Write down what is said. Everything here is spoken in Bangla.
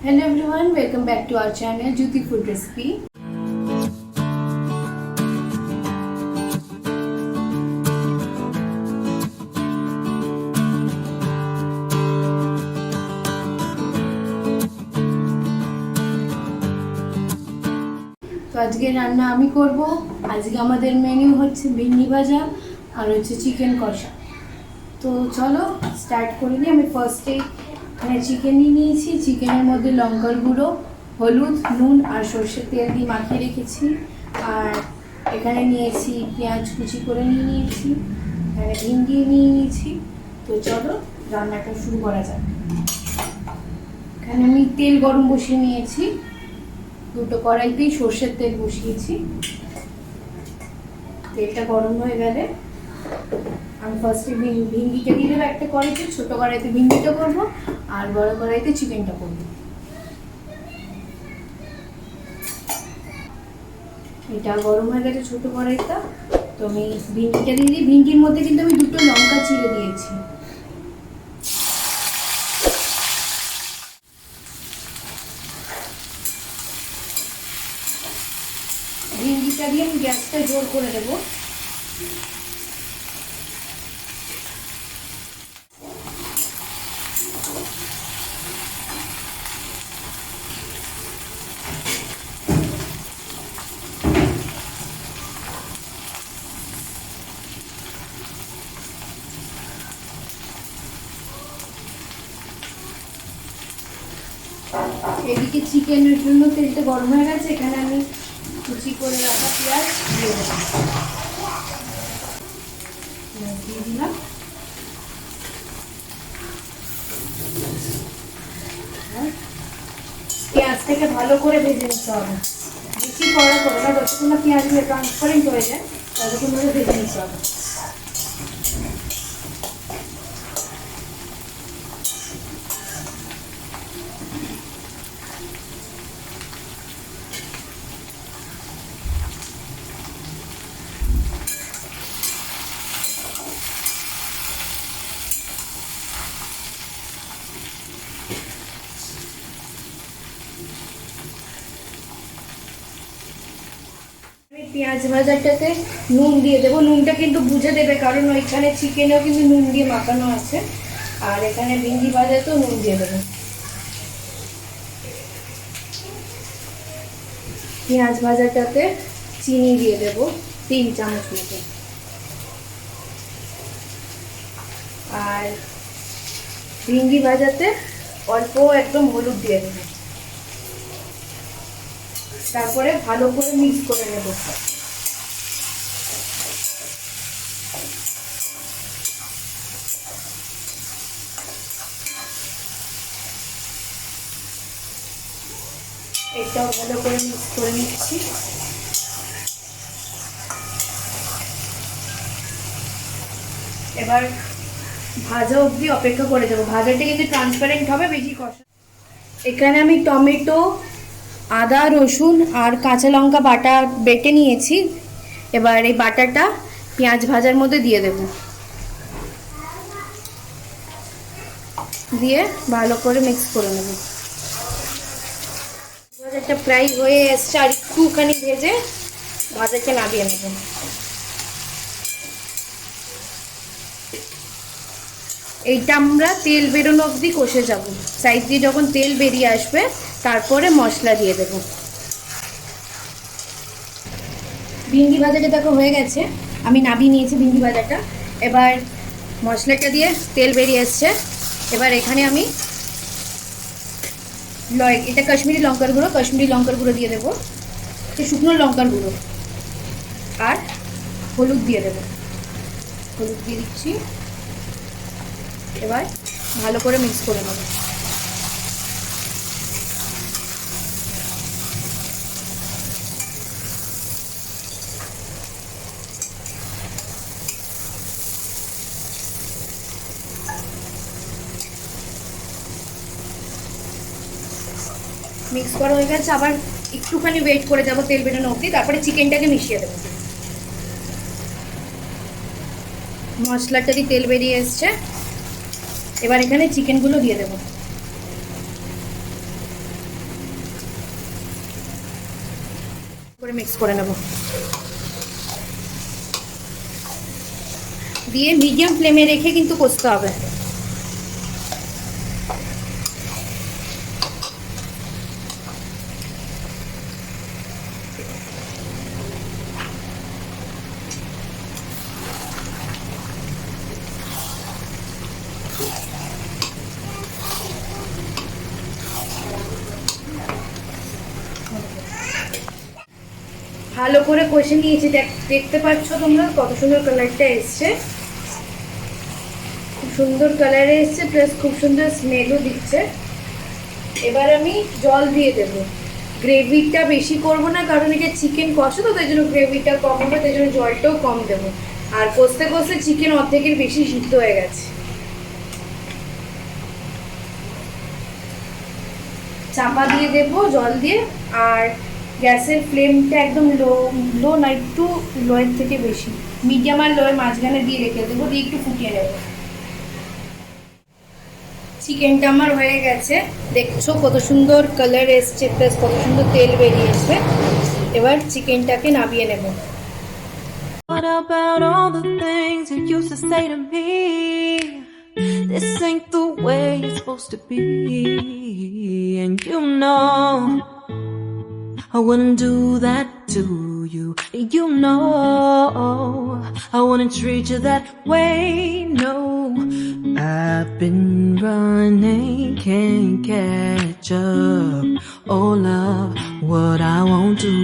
Hello everyone, welcome back to our channel Jyoti Food Recipe. তো আজকে রান্না আমি করব। আজকে আমাদের মেনু হচ্ছে ভিন্ডি ভাজা আর হচ্ছে চিকেন কষা। তো চলো স্টার্ট করে নিই। আমি ফার্স্টে এখানে চিকেন নিয়েছি। চিকেনের মধ্যে লঙ্কার গুঁড়ো, হলুদ, নুন আর সর্ষের তেল দিয়ে মাখিয়ে রেখেছি। আর এখানে নিয়েছি পেঁয়াজ কুচি করে নিয়েছি, এখানে ভিন্ডি নিয়ে নিয়েছি। তো চলো রান্নাটা শুরু করা যাক। এখানে আমি তেল গরম বসিয়ে নিয়েছি, দুটো কড়াইতেই সর্ষের তেল বসিয়েছি। তেলটা গরম হয়ে গেলে আমি ফার্স্টে ভিন্ডিটা দিয়ে দেবো একটা কড়াইতে। ছোটো কড়াইতে ভিন্ডিটা করবো আর বড় কড়াইতে চিকেনটা করবো। এটা গরম হয়ে গেছে ছোটো কড়াইটা, তো আমি ভিন্ডিটা দিয়ে দিই। ভিন্ডির মধ্যে কিন্তু আমি দুটো লঙ্কা চিড়ে দিয়েছি। ভিন্ডিটা দিয়ে আমি গ্যাসটা জোর করে দেবো। এদিকে চিকেনের জন্য তেলটা গরম হয়ে গেছে। এখানে আমি কুচি করে রাখা পেঁয়াজ দিয়ে দেবো, দিয়ে দিলাম। পেঁয়াজটাকে ভালো করে ভেজে নিতে হবে, বেশি কড়া করে না। যতক্ষণ না পেঁয়াজগুলো ট্রান্সপারেন্ট হয়ে যায় ততক্ষণ ধরে ভেজে নিতে হবে। পেঁয়াজ ভাজাটাতে নুন দিয়ে দেবো। নুনটা কিন্তু বুঝে দেবে, কারণ ওইখানে চিকেনেও কিন্তু নুন দিয়ে মাখানো আছে, আর এখানে ভিন্ডি ভাজাতেও নুন দিয়ে দেবো। পেঁয়াজ ভাজাটাতে চিনি দিয়ে দেবো 3 চামচ মতো, আর ভিন্ডি ভাজাতে অল্প একদম হলুদ দিয়ে দেবো। তারপরে ভালো করে মিক্স করে নেব। এটাও ভালো করে মিক্স করে নিচ্ছি। এবার ভাজা অবধি অপেক্ষা করে দেবো। ভাজাটা কিন্তু ট্রান্সপারেন্ট হবে, বেশি কষা। এখানে আমি টমেটো, আদা, রসুন আর কাঁচা লঙ্কা বাটা বেটে নিয়েছি। এবার এই বাটাটা পেঁয়াজ ভাজার মধ্যে দিয়ে দেব, দিয়ে ভালো করে মিক্স করে নেব। ভাজাটা প্রায় হয়ে এসছে, আর একটুখানি ভেজে ভাজাটা নামিয়ে নেব। এইটা আমরা তেল বেরোনো অবধি কষে যাব। সাইড দিয়ে যখন তেল বেরিয়ে আসবে তারপরে মশলা দিয়ে দেব। ভিন্ডি ভাজাটা দেখো হয়ে গেছে, আমি নামিয়ে নিয়েছি ভিন্ডি ভাজাটা। এবার মশলাটা দিয়ে তেল বেরিয়ে এসছে। এবার এখানে আমি এটা কাশ্মীরি লঙ্কার গুঁড়ো দিয়ে দেবো, শুকনো লঙ্কার গুঁড়ো, আর হলুদ দিয়ে দেবো। হলুদ দিয়ে দিচ্ছি। এবার ভালো করে মিক্স করে নেব। মিক্স করা হয়ে গেছে, আবার একটুখানি ওয়েট করে যাব তেল বেরোনো অবধি, তারপরে চিকেনটাকে মিশিয়ে দেবো। মশলাটা দিয়ে তেল বেরিয়ে এসছে। এবার এখানে চিকেনগুলো দিয়ে দেবো। করে মিক্স করে নেব, দিয়ে মিডিয়াম ফ্লেমে রেখে কিন্তু কষতে হবে। ভালো করে কষে নিয়েছি, দেখতে পাচ্ছ তোমরা কত সুন্দর কালারটা এসছে, খুব সুন্দর কালারে এসছে, প্লাস খুব সুন্দর স্মেলও দিচ্ছে। এবার আমি জল দিয়ে দেবো, গ্রেভিটা বেশি করব না কারণ এটা চিকেন কষা তো, তাই জন্য গ্রেভিটা কম হবে, তাই জন্য জলটাও কম দেবো। আর কষতে কষতে চিকেন অর্ধেকের বেশি সিদ্ধ হয়ে গেছে। চাপা দিয়ে দেবো জল দিয়ে, আর গ্যাসের ফ্লেমটা একদম লো না, একটু লোয়ের থেকে বেশি, মিডিয়াম আর লোয়ের মাঝখানে দিয়ে রেখে দেবো, দিয়ে একটু ফুটিয়ে নেব। চিকেনটা আমার হয়ে গেছে, দেখছো কত সুন্দর কালার এসছে, প্লাস কত সুন্দর তেল বেরিয়েছে। এবার চিকেনটাকে নামিয়ে নেব। What about all the things you used to say to me? This ain't the way it's supposed to be. And you know I wouldn't do that to you. You know I wouldn't treat you that way. No, I've been running, can't catch up. Oh love, what I won't do.